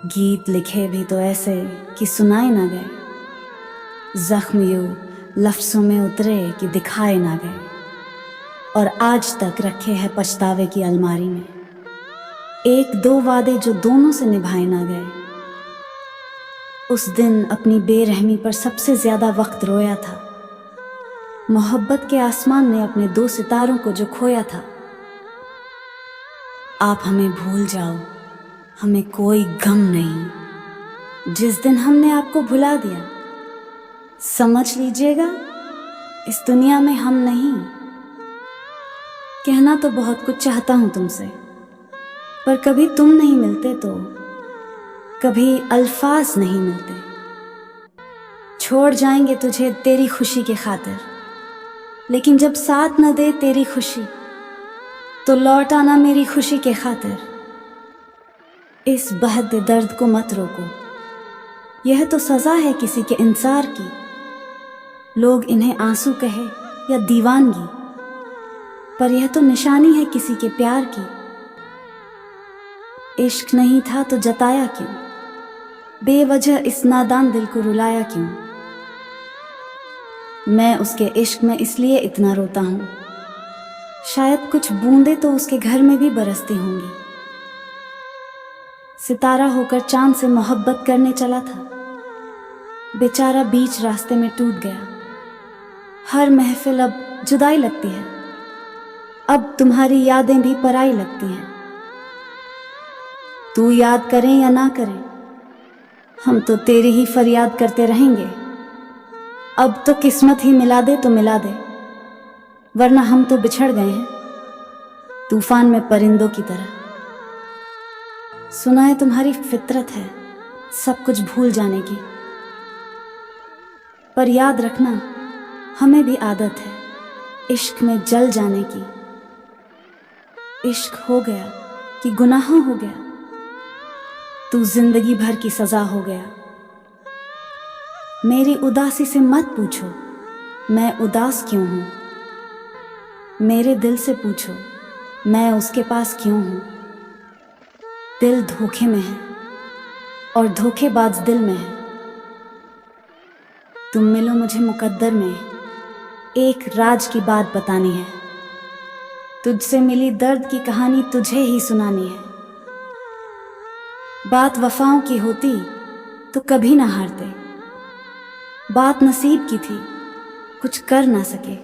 गीत लिखे भी तो ऐसे कि सुनाए ना गए, जख्म यूं लफ्ज़ों में उतरे कि दिखाए ना गए, और आज तक रखे हैं पछतावे की अलमारी में। एक दो वादे जो दोनों से निभाए ना गए। उस दिन अपनी बेरहमी पर सबसे ज़्यादा वक्त रोया था। मोहब्बत के आसमान ने अपने दो सितारों को जो खोया था। आप हमें भूल जाओ, हमें कोई गम नहीं। जिस दिन हमने आपको भुला दिया, समझ लीजिएगा इस दुनिया में हम नहीं। कहना तो बहुत कुछ चाहता हूं तुमसे, पर कभी तुम नहीं मिलते तो कभी अल्फाज नहीं मिलते। छोड़ जाएंगे तुझे तेरी खुशी की खातिर, लेकिन जब साथ न दे तेरी खुशी तो लौट आना मेरी खुशी के खातिर। इस बहते दर्द को मत रोको, यह तो सज़ा है किसी के इंसार की। लोग इन्हें आंसू कहे या दीवानगी, पर यह तो निशानी है किसी के प्यार की। इश्क नहीं था तो जताया क्यों, बेवजह इस नादान दिल को रुलाया क्यों। मैं उसके इश्क में इसलिए इतना रोता हूँ, शायद कुछ बूंदें तो उसके घर में भी बरसती होंगी। सितारा होकर चांद से मोहब्बत करने चला था, बेचारा बीच रास्ते में टूट गया। हर महफिल अब जुदाई लगती है, अब तुम्हारी यादें भी पराई लगती हैं। तू याद करें या ना करें, हम तो तेरी ही फरियाद करते रहेंगे। अब तो किस्मत ही मिला दे तो मिला दे, वरना हम तो बिछड़ गए हैं तूफान में परिंदों की तरह। सुना है तुम्हारी फितरत है सब कुछ भूल जाने की, पर याद रखना हमें भी आदत है इश्क में जल जाने की। इश्क हो गया कि गुनाह हो गया, तू जिंदगी भर की सजा हो गया। मेरी उदासी से मत पूछो मैं उदास क्यों हूँ, मेरे दिल से पूछो मैं उसके पास क्यों हूँ। दिल धोखे में है और धोखेबाज दिल में है। तुम मिलो मुझे मुकद्दर में, एक राज की बात बतानी है। तुझसे मिली दर्द की कहानी तुझे ही सुनानी है। बात वफाओं की होती तो कभी ना हारते, बात नसीब की थी कुछ कर ना सके।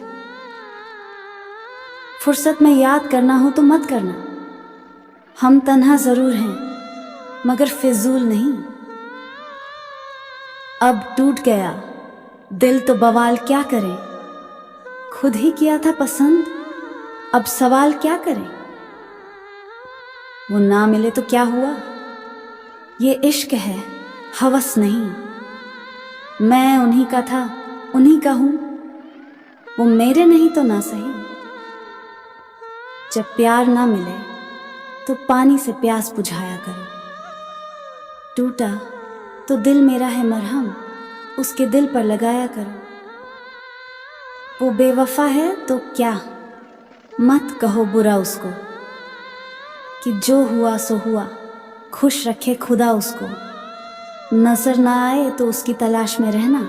फुर्सत में याद करना हो तो मत करना, हम तन्हा जरूर हैं मगर फिजूल नहीं। अब टूट गया दिल तो बवाल क्या करें, खुद ही किया था पसंद अब सवाल क्या करें। वो ना मिले तो क्या हुआ, ये इश्क है हवस नहीं। मैं उन्हीं का था उन्हीं का हूं, वो मेरे नहीं तो ना सही। जब प्यार ना मिले तो पानी से प्यास बुझाया करो। टूटा तो दिल मेरा है मरहम, उसके दिल पर लगाया करो। वो बेवफा है तो क्या, मत कहो बुरा उसको, कि जो हुआ सो हुआ खुश रखे खुदा उसको। नजर ना आए तो उसकी तलाश में रहना,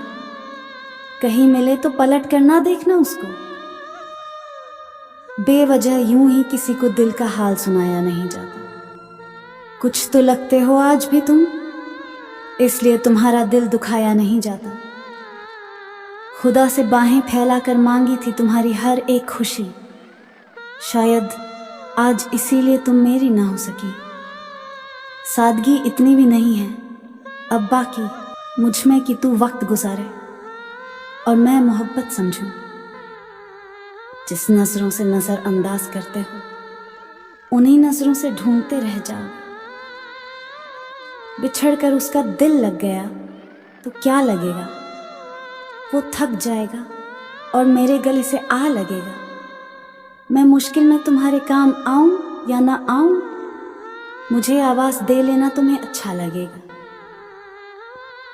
कहीं मिले तो पलट कर ना देखना उसको। बेवजह यूं ही किसी को दिल का हाल सुनाया नहीं जाता। कुछ तो लगते हो आज भी तुम, इसलिए तुम्हारा दिल दुखाया नहीं जाता। खुदा से बाहें फैलाकर मांगी थी तुम्हारी हर एक खुशी, शायद आज इसीलिए तुम मेरी ना हो सकी। सादगी इतनी भी नहीं है अब बाकी मुझ में कि तू वक्त गुजारे और मैं मोहब्बत समझूं। जिस नजरों से नजर अंदाज करते हो उन्हीं नजरों से ढूंढते रह जाओ। बिछड़कर उसका दिल लग गया तो क्या लगेगा, वो थक जाएगा और मेरे गले से आ लगेगा। मैं मुश्किल में तुम्हारे काम आऊं या ना आऊं, मुझे आवाज दे लेना तुम्हें अच्छा लगेगा।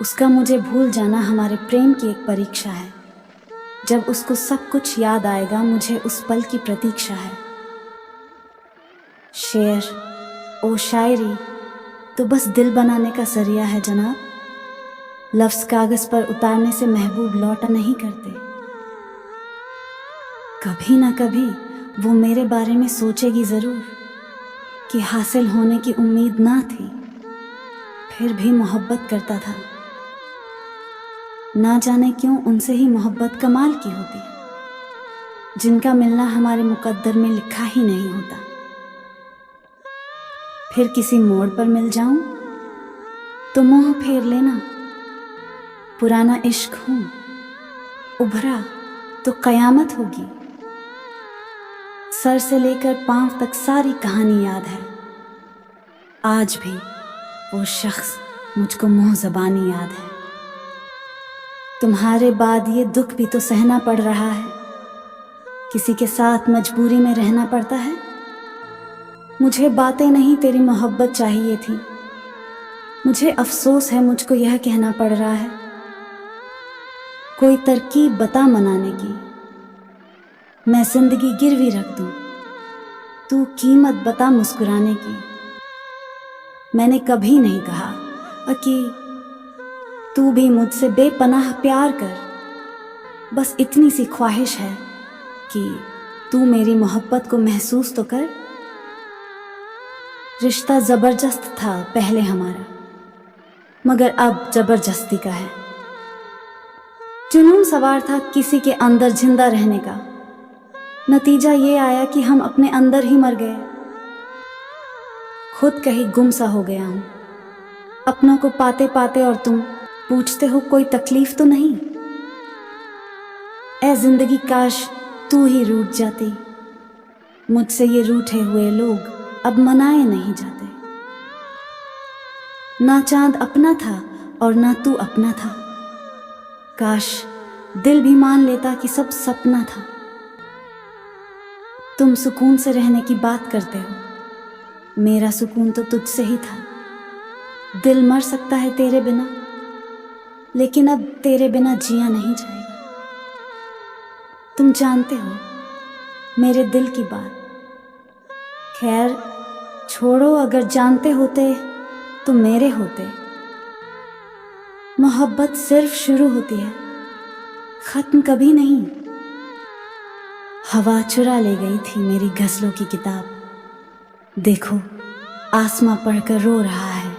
उसका मुझे भूल जाना हमारे प्रेम की एक परीक्षा है, जब उसको सब कुछ याद आएगा मुझे उस पल की प्रतीक्षा है। शेर ओ शायरी तो बस दिल बनाने का जरिया है जनाब। लफ्ज़ कागज़ पर उतारने से महबूब लौटा नहीं करते। कभी ना कभी वो मेरे बारे में सोचेगी ज़रूर कि हासिल होने की उम्मीद ना थी, फिर भी मोहब्बत करता था। ना जाने क्यों उनसे ही मोहब्बत कमाल की होती है, जिनका मिलना हमारे मुकद्दर में लिखा ही नहीं होता। फिर किसी मोड़ पर मिल जाऊं तो मुंह फेर लेना, पुराना इश्क हूं, उभरा तो कयामत होगी। सर से लेकर पांव तक सारी कहानी याद है, आज भी वो शख्स मुझको मुंह ज़बानी याद है। तुम्हारे बाद ये दुख भी तो सहना पड़ रहा है, किसी के साथ मजबूरी में रहना पड़ता है। मुझे बातें नहीं तेरी मोहब्बत चाहिए थी, मुझे अफसोस है मुझको यह कहना पड़ रहा है। कोई तरकीब बता मनाने की, मैं जिंदगी गिरवी रख दूं, तू कीमत बता मुस्कुराने की। मैंने कभी नहीं कहा कि तू भी मुझसे बेपनाह प्यार कर, बस इतनी सी ख्वाहिश है कि तू मेरी मोहब्बत को महसूस तो कर। रिश्ता ज़बरदस्त था पहले हमारा, मगर अब ज़बरदस्ती का है। जुनून सवार था किसी के अंदर जिंदा रहने का, नतीजा ये आया कि हम अपने अंदर ही मर गए। खुद कहीं गुम सा हो गया हूँ अपनों को पाते पाते, और तुम पूछते हो कोई तकलीफ तो नहीं। ऐ जिंदगी काश तू ही रूठ जाती, मुझसे ये रूठे हुए लोग अब मनाए नहीं जाते। ना चांद अपना था और ना तू अपना था, काश दिल भी मान लेता कि सब सपना था। तुम सुकून से रहने की बात करते हो, मेरा सुकून तो तुझसे ही था। दिल मर सकता है तेरे बिना, लेकिन अब तेरे बिना जिया नहीं जाएगा। तुम जानते हो मेरे दिल की बात, खैर छोड़ो, अगर जानते होते तो मेरे होते। मोहब्बत सिर्फ शुरू होती है, खत्म कभी नहीं। हवा चुरा ले गई थी मेरी गज़लों की किताब, देखो आसमां पढ़कर रो रहा है,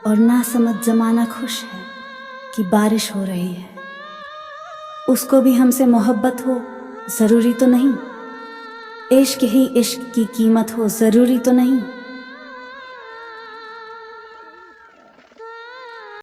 और ना समझ ज़माना खुश है कि बारिश हो रही है। उसको भी हमसे मोहब्बत हो ज़रूरी तो नहीं, इश्क ही इश्क की कीमत हो ज़रूरी तो नहीं।